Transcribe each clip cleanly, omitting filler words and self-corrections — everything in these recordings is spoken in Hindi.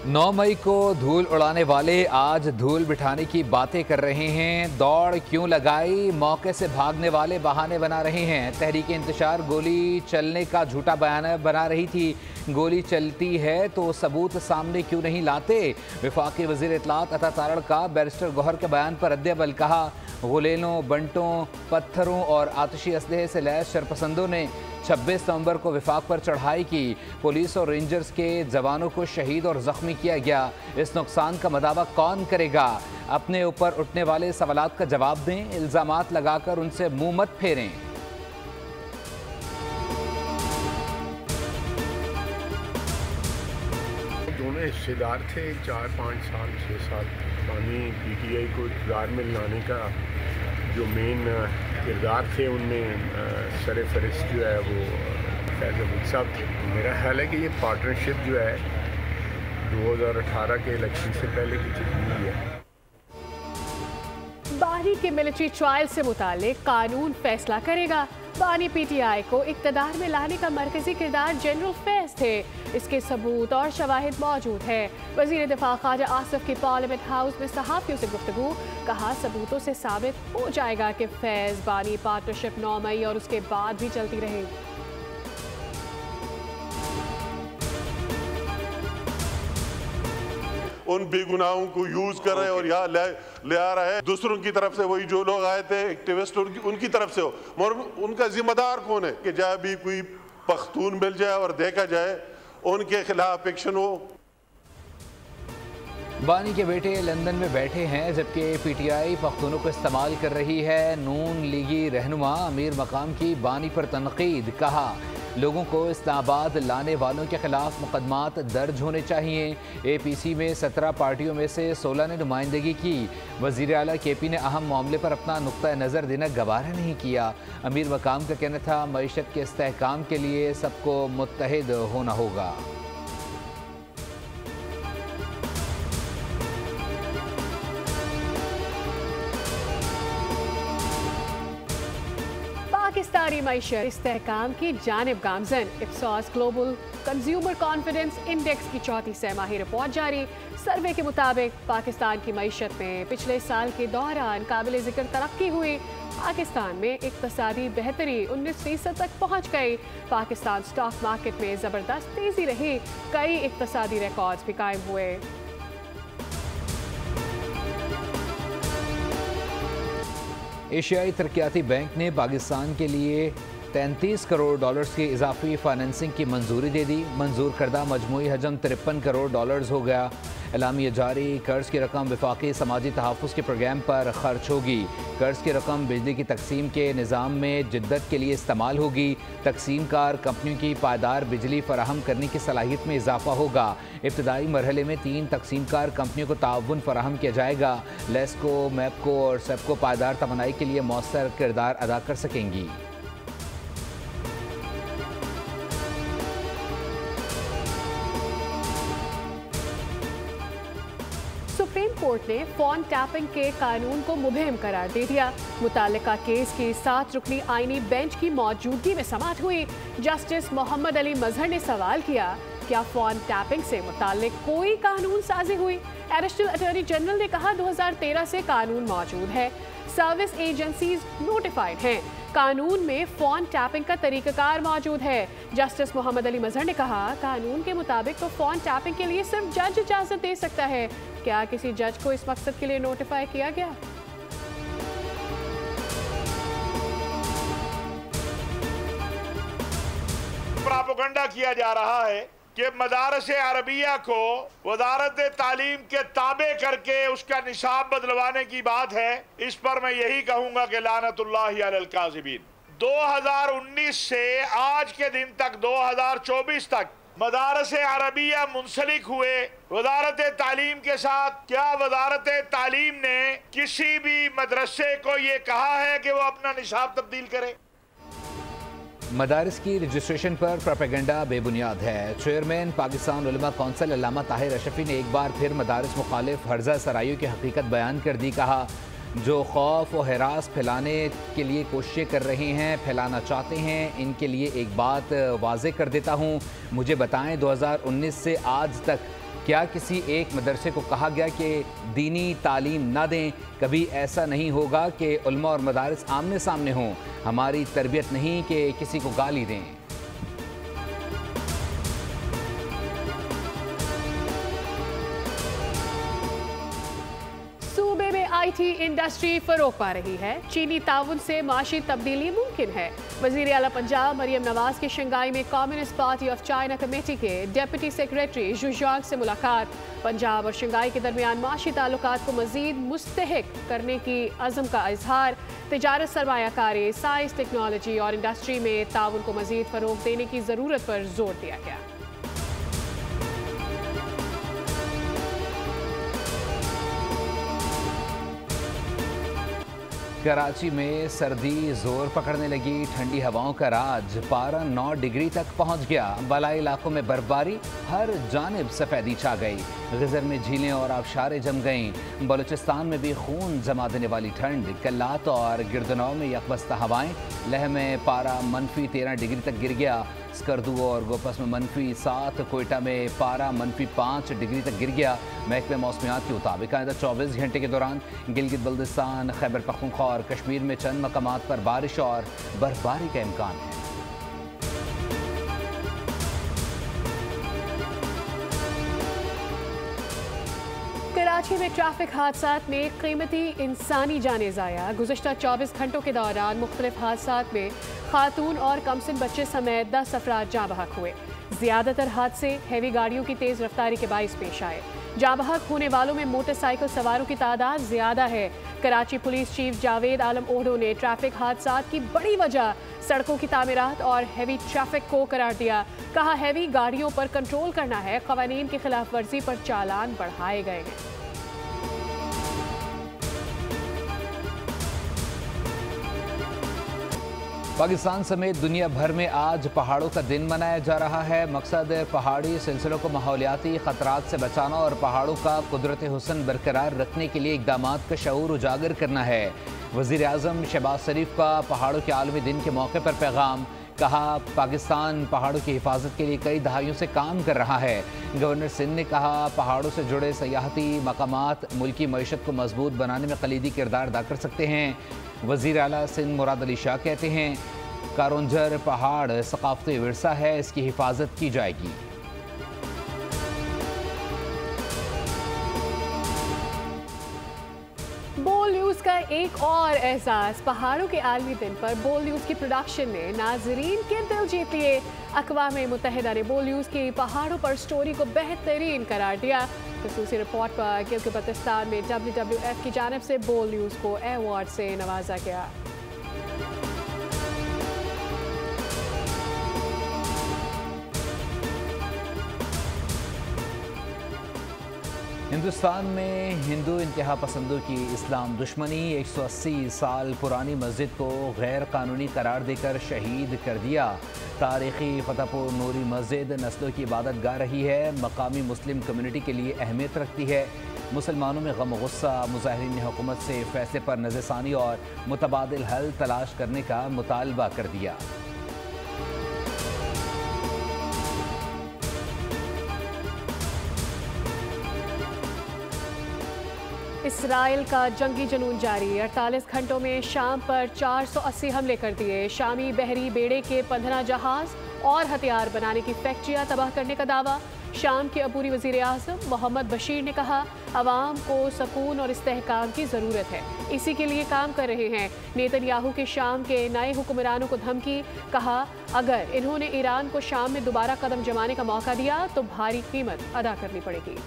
9 मई को धूल उड़ाने वाले आज धूल बिठाने की बातें कर रहे हैं। दौड़ क्यों लगाई, मौके से भागने वाले बहाने बना रहे हैं। तहरीक इंतशार गोली चलने का झूठा बयान बना रही थी। गोली चलती है तो सबूत सामने क्यों नहीं लाते। वफाकी वज़ीर इत्तलात अता तारड़ का बैरिस्टर गौहर के बयान पर रद्द-ए-अमल। कहा, गुलेलों, बंटों, पत्थरों और आतिशी असलहे से लैस शरपसंदों ने 26 नवंबर को विफाक पर चढ़ाई की। पुलिस और रेंजर्स के जवानों को शहीद और जख्मी किया गया। इस नुकसान का मदावा कौन करेगा। अपने ऊपर उठने वाले सवालात का जवाब दें। इल्जामात लगाकर उनसे मुंह मत फेरें। दोनों हिस्सेदार थे। 4-5 साल 6 साल पानी PTI को इक़्तिदार में लाने का जो मेन किरदार थे उनमें सर फहरिस्त जो है वो फैज़ अहमद साहब थे। मेरा ख्याल है कि ये पार्टनरशिप जो है 2018 के इलेक्शन से पहले की चुकी हुई है। बानी के मिलिट्री ट्रायल से मुतालिक कानून फैसला करेगा। बानी PTI को इक़्तिदार में लाने का मरकजी किरदार जनरल फैज़ थे। इसके सबूत और शवाहिद मौजूद है। वज़ीर दिफा ख्वाजा आसिफ की पार्लियामेंट हाउस में सहाफ़ियों से गुफ्तगू। कहा, सबूतों से साबित हो जाएगा कि फैज़ बानी पार्टनरशिप 9 मई और उसके बाद भी चलती रहेगी। उन बेगुनाहों को यूज कर रहे हैं और यहाँ ले आ रहा है। दूसरों की तरफ से वही जो लोग आए थे एक्टिविस्ट उनकी तरफ से हो, मगर उनका जिम्मेदार कौन है कि जहाँ भी कोई पख्तून मिल जाए और देखा जाए उनके खिलाफ एक्शन हो। बानी के बेटे लंदन में बैठे हैं जबकि PTI पख्तूनों को इस्तेमाल कर रही है। नून लीगी रहनुमा अमीर मकाम की बानी पर तनकीद। कहा, लोगों को इस्लामाबाद लाने वालों के खिलाफ मुकदमात दर्ज होने चाहिए। APC में 17 पार्टियों में से 16 ने नुमाइंदगी की। वज़ीर आला KP ने अहम मामले पर अपना नुक्ता नज़र देना गवारा नहीं किया। अमीर मकाम का कहना था, मईशत के इस्तेहकाम के लिए सबको मुत्तहिद होना होगा। पाकिस्तानी मईशत इस्तेहकाम की जानिब गामजन। इप्सॉस ग्लोबल कंज्यूमर कॉन्फिडेंस इंडेक्स की 4थी सहमाही रिपोर्ट जारी। सर्वे के मुताबिक पाकिस्तान की मईशत में पिछले साल के दौरान काबिल जिक्र तरक्की हुई। पाकिस्तान में इक्तसादी बेहतरी 19% तक पहुँच गई। पाकिस्तान स्टॉक मार्केट में ज़बरदस्त तेज़ी रही। कई इक्तसादी रिकॉर्ड्स भी कायम हुए। एशियाई तरक्याती बैंक ने पाकिस्तान के लिए 33 करोड़ डॉलर्स की इजाफी फाइनेंसिंग की मंजूरी दे दी। मंजूर करदा मजमूई हजम 53 करोड़ डॉलर्स हो गया। एलामिया जारी। कर्ज की रकम वफाकी समाजी तहफ़्फ़ुज़ के प्रोग्राम पर खर्च होगी। कर्ज की रकम बिजली की तकसीम के निज़ाम में जिद्दत के लिए इस्तेमाल होगी। तकसीम कार कंपनियों की पायदार बिजली फराहम करने की सलाहियत में इजाफा होगा। इब्तदाई मरहले में 3 तकसीम कार कंपनियों को ताउन फराहम किया जाएगा। लेस्को, मैपको और सेपको पायदार तमन्नाई के लिए मौसर किरदार अदा कर सकेंगी। सुप्रीम कोर्ट ने फोन टैपिंग के कानून को मुबहम करार दे दिया। मुतालिका केस की 7 रुकनी आईनी बेंच की मौजूदगी में समाअत हुई। जस्टिस मोहम्मद अली मजहर ने सवाल किया, क्या फोन टैपिंग से मुतालिक कोई कानून साजी हुई। एडिशनल अटॉर्नी जनरल ने कहा, 2013 से कानून मौजूद है। सर्विस एजेंसीज नोटिफाइड हैं। कानून में फोन टैपिंग का तरीकाकार मौजूद है। जस्टिस मोहम्मद अली मजहर ने कहा, कानून के मुताबिक तो फोन टैपिंग के लिए सिर्फ जज इजाजत दे सकता है। क्या किसी जज को इस मकसद के लिए नोटिफाई किया गया? प्रोपेगेंडा किया जा रहा है कि मदारस अरबिया को वजारत तालीम के ताबे करके उसका निसाब बदलवाने की बात है। इस पर मैं यही कहूंगा कि लानतुल्लाहि अलल काज़िबीन। 2019 से आज के दिन तक 2024 तक मदारस अरबिया मुंसलिक हुए वजारत तालीम के साथ। क्या वजारत तालीम ने किसी भी मदरसे को ये कहा है कि वो अपना निसाब तब्दील करे? मदारिस की रजिस्ट्रेशन पर प्रोपेगेंडा बेबुनियाद है। चेयरमैन पाकिस्तान उलमा कौंसिल अल्लामा ताहिर अशरफी ने एक बार फिर मदारिस मुखालिफ हर्जा सराइयों की हकीकत बयान कर दी। कहा, जो खौफ और हरास फैलाने के लिए कोशिशें कर रहे हैं, फैलाना चाहते हैं, इनके लिए एक बात वाज़े कर देता हूँ। मुझे बताएं 2019 से आज तक क्या किसी एक मदरसे को कहा गया कि दीनी तालीम ना दें? कभी ऐसा नहीं होगा कि उलमा और मदारिस आमने सामने हों। हमारी तरबियत नहीं कि किसी को गाली दें। IT इंडस्ट्री फरोग पा रही है। चीनी ताउन से माशी तब्दीली मुमकिन है। वज़ीर आला पंजाब मरियम नवाज की शंघाई में communist party of China committee के डिप्टी सेक्रेटरी जू जांग से मुलाकात। पंजाब और शंघाई के दरमियान माशी ताल्लुकात को मजीद मुस्तहक करने की अज़म का इजहार। तिजारत, सरमायाकारी, साइंस, टेक्नोलॉजी और इंडस्ट्री में ताउन को मजीद फरोग देने की ज़रूरत पर जोर दिया गया। कराची में सर्दी जोर पकड़ने लगी। ठंडी हवाओं का राज, पारा 9 डिग्री तक पहुंच गया। बलाई इलाकों में बर्फबारी, हर जानिब सफ़ेदी छा गई। ग़िज़र में झीलें और आबशारें जम गईं। बलूचिस्तान में भी खून जमा देने वाली ठंड। कल्लात और गिरदनौ में यकबस्ता हवाएं। लह में पारा -13 डिग्री तक गिर गया। स्कर्दू और गोपस में -7, कोयटा में पारा -5 डिग्री तक गिर गया। महकमे मौसमियात के मुताबिक आइंदा 24 घंटे के दौरान गिलगित बल्दिस्तान, खैबर पख्तूनख्वा और कश्मीर में चंद मकामात पर बारिश और बर्फबारी का इम्कान है। कराची में ट्रैफिक हादसात में कीमती इंसानी जानें ज़ाया। गुज़िश्ता 24 घंटों के दौरान मुख्तलिफ हादसात में खातून और कमसिन बच्चे समेत 10 अफराद जाँ बहक हुए। ज़्यादातर हादसे हैवी गाड़ियों की तेज़ रफ्तारी के बाइस पेश आए। जाँ बहक होने वालों में मोटरसाइकिल सवारों की तादाद ज़्यादा है। कराची पुलिस चीफ जावेद आलम ओहडो ने ट्रैफिक हादसात की बड़ी वजह सड़कों की तामीरात और हैवी ट्रैफिक को करार दिया। कहा, हैवी गाड़ियों पर कंट्रोल करना है। क़वानीन की खिलाफ वर्जी पर चालान बढ़ाए गए हैं। पाकिस्तान समेत दुनिया भर में आज पहाड़ों का दिन मनाया जा रहा है। मकसद पहाड़ी सिलसिलों को माहौलियाती ख़तरात से बचाना और पहाड़ों का कुदरती हुस्न बरकरार रखने के लिए इक़दामात का शऊर उजागर करना है। वज़ीर आज़म शहबाज शरीफ का पहाड़ों के आलमी दिन के मौके पर पैगाम। कहा, पाकिस्तान पहाड़ों की हिफाजत के लिए कई दहाइयों से काम कर रहा है। गवर्नर सिंध ने कहा, पहाड़ों से जुड़े सयाहती मकामात मुल्की मईशत को मजबूत बनाने में कलीदी किरदार अदा कर सकते हैं। वज़ीर आला सिंध मुराद अली शाह कहते हैं, कारोंजर पहाड़ सकाफती विरसा है, इसकी हिफाजत की जाएगी। बोल न्यूज़ का एक और एहसास। पहाड़ों के आलमी दिन पर बोल न्यूज़ की प्रोडक्शन ने नाजरीन के दिल जीत लिए। अक़वाम मुत्तहिदा ने बोल न्यूज़ की पहाड़ों पर स्टोरी को बेहतरीन करार दिया। खसूसी रिपोर्ट पर गिलगित बल्तिस्तान में WWF की जानिब से बोल न्यूज़ को अवार्ड से नवाजा गया। हिंदुस्तान में हिंदू इंतहा पसंदों की इस्लाम दुश्मनी। 180 साल पुरानी मस्जिद को गैर कानूनी करार देकर शहीद कर दिया। तारीखी फतेहपुर नूरी मस्जिद नस्लों की इबादत गाह रही है। मकामी मुस्लिम कम्युनिटी के लिए अहमियत रखती है। मुसलमानों में गम गुस्सा। मुजाहिरीन ने हुकूमत से फैसले पर नज़रसानी और मुतबादिल हल तलाश करने का मुतालबा कर दिया। इसराइल का जंगी जुनून जारी। 48 घंटों में शाम पर 480 हमले कर दिए। शामी बहरी बेड़े के 15 जहाज और हथियार बनाने की फैक्ट्रियां तबाह करने का दावा। शाम के अबूरी वज़ीर आज़म मोहम्मद बशीर ने कहा, अवाम को सकून और इस्तेहकाम की ज़रूरत है, इसी के लिए काम कर रहे हैं। नेतन्याहू के शाम के नए हुक्मरानों को धमकी। कहा, अगर इन्होंने ईरान को शाम में दोबारा कदम जमाने का मौका दिया तो भारी कीमत अदा करनी पड़ेगी।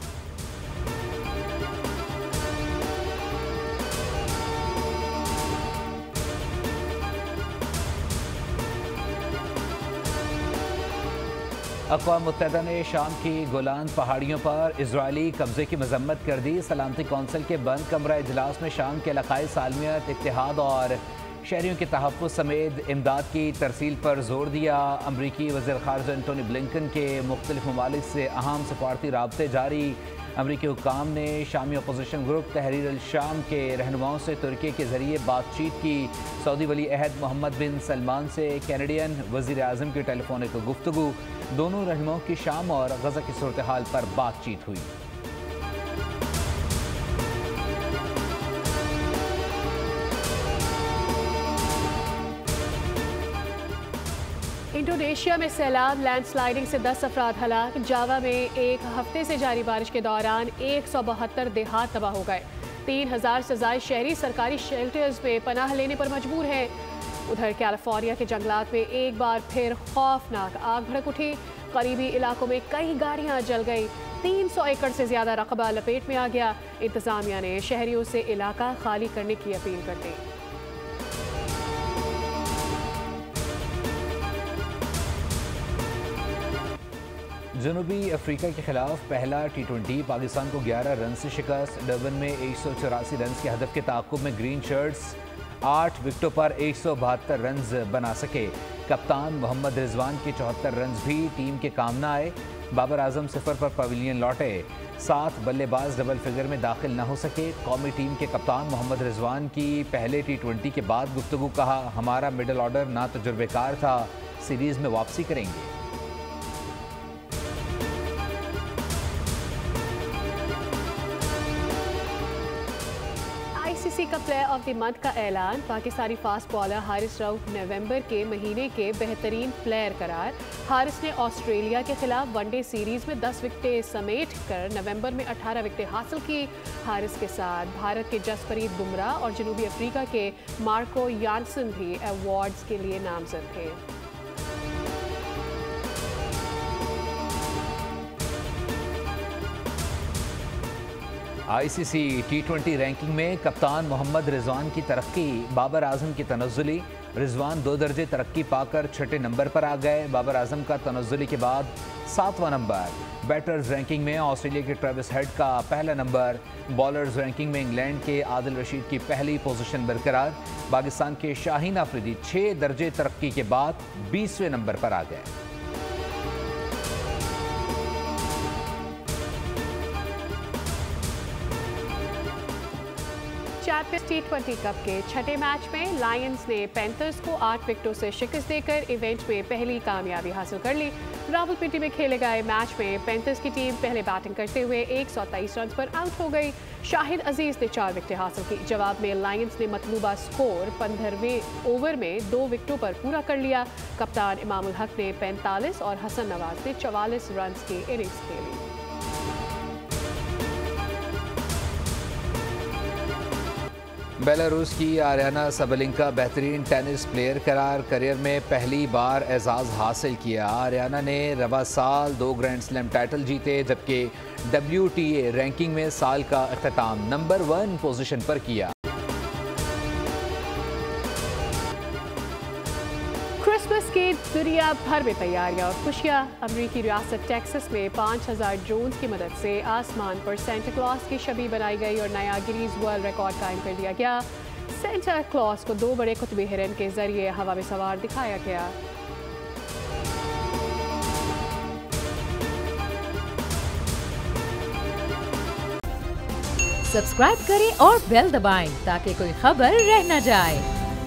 अक़वाम मुत्तहिदा ने शाम की गोलान पहाड़ियों पर इजरायली कब्जे की मजम्मत कर दी। सलामती कौंसिल के बंद कमरा इजलास में शाम के इलाकाई सालमियत, इत्तेहाद और शहरियों के तहफ़्फ़ुज़ समेत इमदाद की तरसील पर जोर दिया। अमरीकी वज़ीर ख़ारिजा एंटोनी ब्लिंकन के मुख्तलिफ ममालिक से अहम सफ़ारती राब्ते जारी। अमरीकी हुक्काम ने शामी अपोजिशन ग्रुप तहरीर अल शाम के रहनुमाओं से तुर्की के जरिए बातचीत की। सऊदी वली अहद मोहम्मद बिन सलमान से कैनेडियन वज़ीर आज़म की टेलीफोनिक गुफ्तगू। दोनों रहनुमाओं की शाम और गज़ा की सूरत हाल पर बातचीत हुई। इंडोनेशिया में सैलाब, लैंडस्लाइडिंग से 10 अफराद हलाक। जावा में एक हफ्ते से जारी बारिश के दौरान 172 देहात तबाह हो गए। 3000 से ज़ायद शहरी सरकारी शेल्टर्स में पनाह लेने पर मजबूर हैं। उधर कैलिफोर्निया के जंगलात में एक बार फिर खौफनाक आग भड़क उठी। करीबी इलाकों में कई गाड़ियां जल गई। 300 एकड़ से ज़्यादा रकबा लपेट में आ गया। इंतज़ामिया ने शहरियों से इलाका खाली करने की अपील कर दी। जनूबी अफ्रीका के खिलाफ पहला T20 पाकिस्तान को 11 रन से शिकस्त। डर्बन में 184 रन के हदफ के ताक़ुब में ग्रीन शर्ट्स 8 विकेटों पर 172 रन बना सके। कप्तान मोहम्मद रिजवान के 74 रन भी टीम के काम न आए। बाबर आजम सिफर पर पवेलियन लौटे। 7 बल्लेबाज डबल फिगर में दाखिल न हो सके। कौमी टीम के कप्तान मोहम्मद रिजवान की पहले T20 के बाद गुफ्तगू। कहा, हमारा मिडल ऑर्डर ना तजुर्बेकार था, सीरीज़ में वापसी करेंगे। ICC का प्लेयर ऑफ द मंथ का ऐलान। पाकिस्तानी फास्ट बॉलर हारिस रऊफ नवंबर के महीने के बेहतरीन प्लेयर करार। हारिस ने ऑस्ट्रेलिया के खिलाफ वनडे सीरीज में 10 विकेटें समेट कर नवंबर में 18 विकेटें हासिल की। हारिस के साथ भारत के जसप्रीत बुमराह और जनूबी अफ्रीका के मार्को यानसन भी अवार्ड्स के लिए नामजद थे। ICC T20 रैंकिंग में कप्तान मोहम्मद रिजवान की तरक्की। बाबर आजम की तनज़्ज़ुली। रिजवान 2 दर्जे तरक्की पाकर 6ठे नंबर पर आ गए। बाबर आजम का तनज़्ज़ुली के बाद 7वां नंबर। बैटर्स रैंकिंग में ऑस्ट्रेलिया के ट्रेविस हेड का पहला नंबर। बॉलर्स रैंकिंग में इंग्लैंड के आदिल रशीद की पहली पोजीशन बरकरार। पाकिस्तान के शाहीन आफरीदी 6 दर्जे तरक्की के बाद 20वें नंबर पर आ गए। चैंपियंस T20 कप के छठे मैच में लायंस ने पैंथर्स को 8 विकेटों से शिकस्त देकर इवेंट में पहली कामयाबी हासिल कर ली। रावलपिंडी में खेले गए मैच में पैंथर्स की टीम पहले बैटिंग करते हुए 123 रन पर आउट हो गई। शाहिद अजीज ने 4 विकेटें हासिल की। जवाब में लायंस ने मतलूबा स्कोर 15वें ओवर में 2 विकेटों पर पूरा कर लिया। कप्तान इमामुल हक ने 45 और हसन नवाज ने 44 रन की इनिंग्स खेली। बेलारूस की आर्याना सबलिंका बेहतरीन टेनिस प्लेयर करार। करियर में पहली बार एजाज़ हासिल किया। आर्याना ने रवा साल 2 ग्रैंड स्लैम टाइटल जीते, जबकि WTA रैंकिंग में साल का अख्ताम नंबर 1 पोजीशन पर किया। क्रिसमस की दुनिया भर में तैयारियां और खुशियां। अमरीकी रियासत टेक्सास में 5000 ड्रोन्स की मदद से आसमान पर सेंटा क्लॉज की छवि बनाई गई और नया गिनीज वर्ल्ड रिकॉर्ड कायम कर दिया गया। सेंटा क्लॉज को 2 बड़े कुतुबी हिरन के जरिए हवा में सवार दिखाया गया। सब्सक्राइब करें और बेल दबाएं ताकि कोई खबर रह न जाए।